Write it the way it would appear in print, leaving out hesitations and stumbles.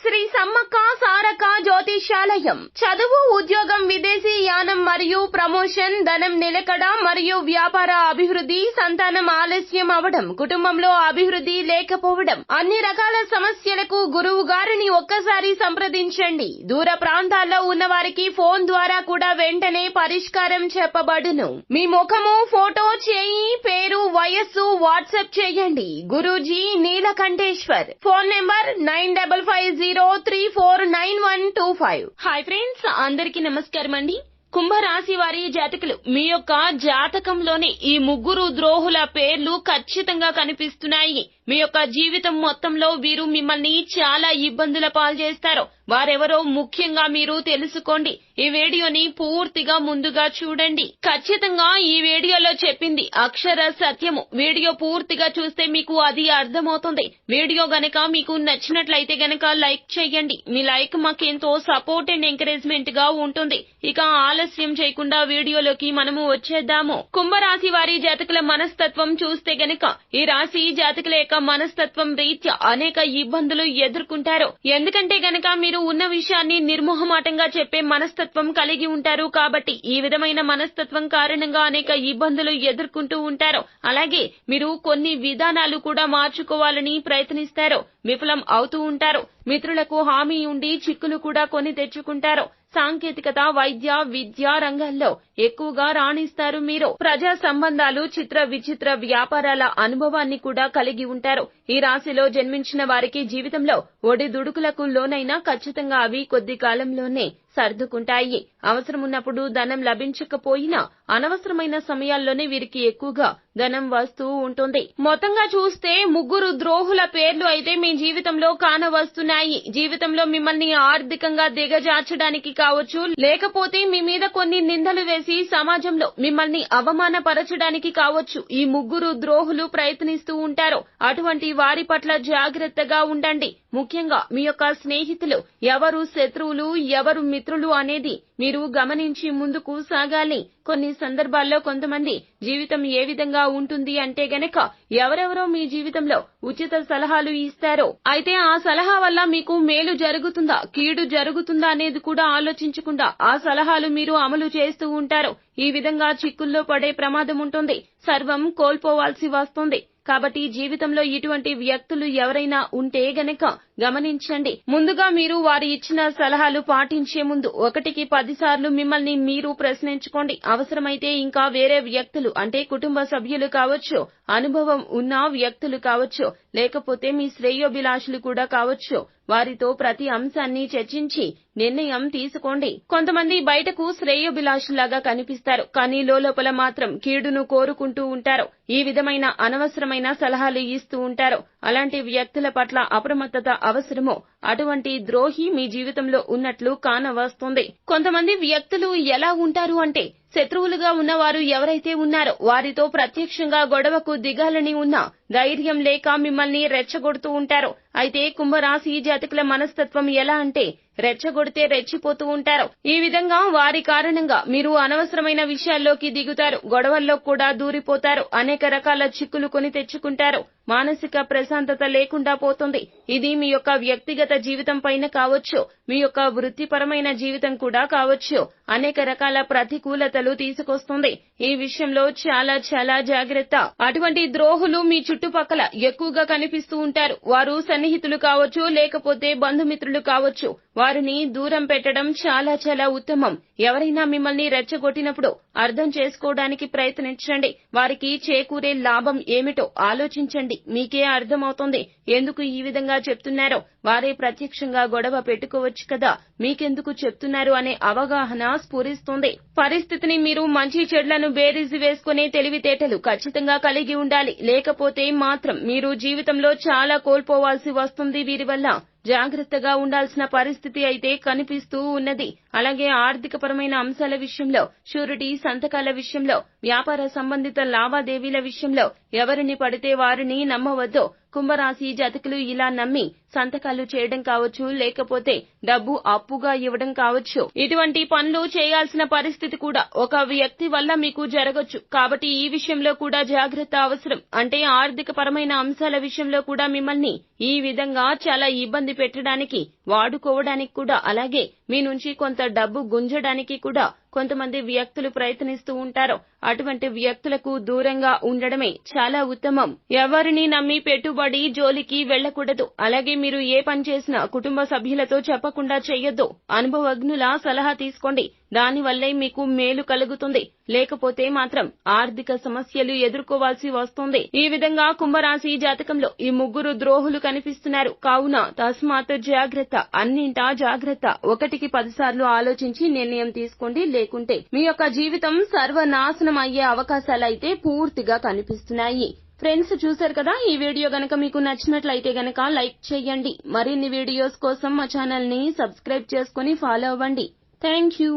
శ్రీ సమ్మక్క సారక్క జ్యోతిష్యాలయం. చదువు, ఉద్యోగం, విదేశీ యానం మరియు ప్రమోషన్, ధనం నిలకడ మరియు వ్యాపార అభివృద్ధి, సంతానం ఆలస్యం అవడం, కుటుంబంలో అభివృద్ధి లేకపోవడం, అన్ని రకాల సమస్యలకు గురువు గారిని ఒక్కసారి సంప్రదించండి. దూర ప్రాంతాల్లో ఉన్న వారికి ఫోన్ ద్వారా కూడా వెంటనే పరిష్కారం చెప్పబడును. మీ ముఖము, ఫోటో, చేయి, పేరు, వయస్సు వాట్సాప్ చేయండి. Guruji Neelakanteshwar. Phone number 9550349125. Hi friends, అందరికీ నమస్కారం అండి. కుంభరాశి వారి జాతకులు, మీ యొక్క జాతకంలోని ఈ ముగ్గురు ద్రోహుల పేర్లు ఖచ్చితంగా కనిపిస్తున్నాయి. మీ యొక్క జీవితం మొత్తంలో వీరు మిమ్మల్ని చాలా ఇబ్బందుల పాల్చేస్తారు. వారెవరో ముఖ్యంగా మీరు తెలుసుకోండి. ఈ వీడియోని పూర్తిగా ముందుగా చూడండి. ఖచ్చితంగా ఈ వీడియోలో చెప్పింది అక్షర సత్యము. వీడియో పూర్తిగా చూస్తే మీకు అది అర్థమవుతుంది. వీడియో గనక మీకు నచ్చినట్లయితే గనక లైక్ చేయండి. మీ లైక్ మాకెంతో సపోర్ట్ అండ్ ఎంకరేజ్మెంట్ గా ఉంటుంది. ఇక ఆలస్యం చేయకుండా వీడియోలోకి మనము వచ్చేద్దాము. కుంభరాశి వారి జాతకుల మనస్తత్వం చూస్తే గనక ఈ రాశి జాతకుల యొక్క మనస్తత్వం రీత్యా అనేక ఇబ్బందులు ఎదుర్కొంటారు. ఎందుకంటే గనక మీరు ఉన్న విషయాన్ని నిర్మోహమాటంగా చెప్పే మనస్తత్వం కలిగి ఉంటారు. కాబట్టి ఈ విధమైన మనస్తత్వం కారణంగా అనేక ఇబ్బందులు ఎదుర్కొంటూ ఉంటారు. అలాగే మీరు కొన్ని విధానాలు కూడా మార్చుకోవాలని ప్రయత్నిస్తారు, విఫలం అవుతూ ఉంటారు. మిత్రులకు హామీ ఉండి చిక్కులు కూడా కొని తెచ్చుకుంటారు. సాంకేతికత, వైద్య, విద్యా రంగాల్లో ఎక్కువగా రాణిస్తారు. మీరు ప్రజా సంబంధాలు, చిత్ర విచిత్ర వ్యాపారాల అనుభవాన్ని కూడా కలిగి ఉంటారు. ఈ రాశిలో జన్మించిన వారికి జీవితంలో ఒడిదుడుకులకు లోనైనా ఖచ్చితంగా అవి కొద్ది కాలంలోనే సర్దుకుంటాయి. అవసరం ఉన్నప్పుడు ధనం లభించకపోయినా అనవసరమైన సమయాల్లోనే వీరికి ఎక్కువగా ధనం వస్తూ ఉంటుంది. మొత్తంగా చూస్తే ముగ్గురు ద్రోహుల పేర్లు అయితే మీ జీవితంలో కానవస్తున్నాయి. జీవితంలో మిమ్మల్ని ఆర్థికంగా దిగజార్చడానికి కావచ్చు, లేకపోతే మీ మీద కొన్ని నిందలు వేసి సమాజంలో మిమ్మల్ని అవమానపరచడానికి కావచ్చు, ఈ ముగ్గురు ద్రోహులు ప్రయత్నిస్తూ ఉంటారు. అటువంటి వారి పట్ల జాగ్రత్తగా ఉండండి. ముఖ్యంగా మీ యొక్క స్నేహితులు ఎవరు శత్రువులు, ఎవరు మిత్రులు అనేది మీరు గమనించి ముందుకు సాగాలి. కొన్ని సందర్భాల్లో కొంతమంది జీవితం ఏ విధంగా ఉంటుంది అంటే గనక ఎవరెవరో మీ జీవితంలో ఉచిత సలహాలు ఇస్తారు. అయితే ఆ సలహా వల్ల మీకు మేలు జరుగుతుందా, కీడు జరుగుతుందా అనేది కూడా ఆలోచించకుండా ఆ సలహాలు మీరు అమలు చేస్తూ ఉంటారు. ఈ విధంగా చిక్కుల్లో పడే ప్రమాదం ఉంటుంది. సర్వం కోల్పోవాల్సి వస్తుంది. కాబట్టి జీవితంలో ఇటువంటి వ్యక్తులు ఎవరైనా ఉంటే గనక గమనించండి. ముందుగా మీరు వారి ఇచ్చిన సలహాలు పాటించే ముందు 1కి 10 సార్లు మిమ్మల్ని మీరు ప్రశ్నించుకోండి. అవసరమైతే ఇంకా వేరే వ్యక్తులు అంటే కుటుంబ సభ్యులు కావచ్చు, అనుభవం ఉన్న వ్యక్తులు కావచ్చు, లేకపోతే మీ శ్రేయోభిలాషులు కూడా కావచ్చు, వారితో ప్రతి అంశాన్ని చర్చించి నిర్ణయం తీసుకోండి. కొంతమంది బయటకు శ్రేయోభిలాషులాగా కనిపిస్తారు, కానీ లోపల మాత్రం కీడును కోరుకుంటూ ఉంటారు. ఈ విధమైన అనవసరమైన సలహాలు ఇస్తూ ఉంటారు. అలాంటి వ్యక్తుల పట్ల అప్రమత్తత అవసరమో అటువంటి ద్రోహి మీ జీవితంలో ఉన్నట్లు కానవస్తుంది. కొంతమంది వ్యక్తులు ఎలా ఉంటారు అంటే శత్రువులుగా ఉన్నవారు ఎవరైతే ఉన్నారో వారితో ప్రత్యక్షంగా గొడవకు దిగాలని ఉన్నా ధైర్యం లేక మిమ్మల్ని రెచ్చగొడుతూ ఉంటారు. అయితే కుంభరాశి జాతకుల మనస్తత్వం ఎలా అంటే రెచ్చగొడితే రెచ్చిపోతూ ఉంటారు. ఈ విధంగా వారి కారణంగా మీరు అనవసరమైన విషయాల్లోకి దిగుతారు, గొడవల్లో కూడా దూరిపోతారు, అనేక రకాల చిక్కులు కొని తెచ్చుకుంటారు. మానసిక ప్రశాంతత లేకుండా పోతుంది. ఇది మీ యొక్క వ్యక్తిగత జీవితం పైన కావచ్చు, మీ యొక్క వృత్తిపరమైన జీవితం కూడా కావచ్చు, అనేక రకాల ప్రతికూలతలు తీసుకొస్తుంది. ఈ విషయంలో చాలా చాలా జాగ్రత్త. అటువంటి ద్రోహులు మీ చుట్టుపక్కల ఎక్కువగా కనిపిస్తూ ఉంటారు. వారు సన్నిహితులు కావచ్చు, లేకపోతే బంధుమిత్రులు కావచ్చు. వారిని దూరం పెట్టడం చాలా చాలా ఉత్తమం. ఎవరైనా మిమ్మల్ని రెచ్చగొట్టినప్పుడు అర్థం చేసుకోవడానికి ప్రయత్నించండి. వారికి చేకూరే లాభం ఏమిటో ఆలోచించండి. మీకే అర్థమవుతుంది ఎందుకు ఈ విధంగా చెప్తున్నారో. వారే ప్రత్యక్షంగా గొడవ పెట్టుకోవచ్చు కదా, మీకెందుకు చెప్తున్నారు అనే అవగాహన స్ఫురిస్తుంది. పరిస్థితిని మీరు మంచి చెడులను బేరీజు వేసుకునే తెలివితేటలు ఖచ్చితంగా కలిగి ఉండాలి. లేకపోతే మాత్రం మీరు జీవితంలో చాలా కోల్పోవాల్సి వస్తుంది. వీరి వల్ల జాగ్రత్తగా ఉండాల్సిన పరిస్థితి అయితే కనిపిస్తూ ఉన్నది. అలాగే ఆర్థిక పరమైన అంశాల విషయంలో, షూరిటీ సంతకాల విషయంలో, వ్యాపార సంబంధిత లావాదేవీల విషయంలో ఎవరిని పడితే వారిని నమ్మవద్దు. కుంభరాశి జాతకులు ఇలా నమ్మి సంతకాలు చేయడం కావచ్చు, లేకపోతే డబ్బు అప్పుగా ఇవ్వడం కావచ్చు. ఇటువంటి పనులు చేయాల్సిన పరిస్థితి కూడా ఒక వ్యక్తి వల్ల మీకు జరగొచ్చు. కాబట్టి ఈ విషయంలో కూడా జాగ్రత్త అవసరం. అంటే ఆర్థిక పరమైన అంశాల విషయంలో కూడా మిమ్మల్ని ఈ విధంగా చాలా ఇబ్బంది పెట్టడానికి, వాడుకోవడానికి కూడా, అలాగే మీ నుంచి కొంత డబ్బు గుంజడానికి కూడా కొంతమంది వ్యక్తులు ప్రయత్నిస్తూ ఉంటారు. అటువంటి వ్యక్తులకు దూరంగా ఉండడమే చాలా ఉత్తమం. ఎవరిని నమ్మి పెట్టుబడి జోలికి వెళ్లకూడదు. అలాగే మీరు ఏ పని చేసినా కుటుంబ సభ్యులతో చెప్పకుండా చేయొద్దు. అనుభవజ్ఞుల సలహా తీసుకోండి. దానివల్లే మీకు మేలు కలుగుతుంది. లేకపోతే మాత్రం ఆర్థిక సమస్యలు ఎదుర్కోవాల్సి వస్తుంది. ఈ విధంగా కుంభరాశి జాతకంలో ఈ ముగ్గురు ద్రోహులు కనిపిస్తున్నారు. కావున తస్మాత్ జాగ్రత్త, అన్నింటా జాగ్రత్త. 1కి 10 సార్లు ఆలోచించి నిర్ణయం తీసుకోండి. లేకుంటే మీ యొక్క జీవితం సర్వనాశనం అయ్యే అవకాశాలైతే పూర్తిగా కనిపిస్తున్నాయి. ఫ్రెండ్స్, చూశారు కదా, ఈ వీడియో గనక మీకు నచ్చినట్లయితే గనక లైక్ చేయండి. మరిన్ని వీడియోస్ కోసం మా ఛానల్ ని సబ్స్క్రైబ్ చేసుకుని ఫాలో అవ్వండి. థాంక్యూ.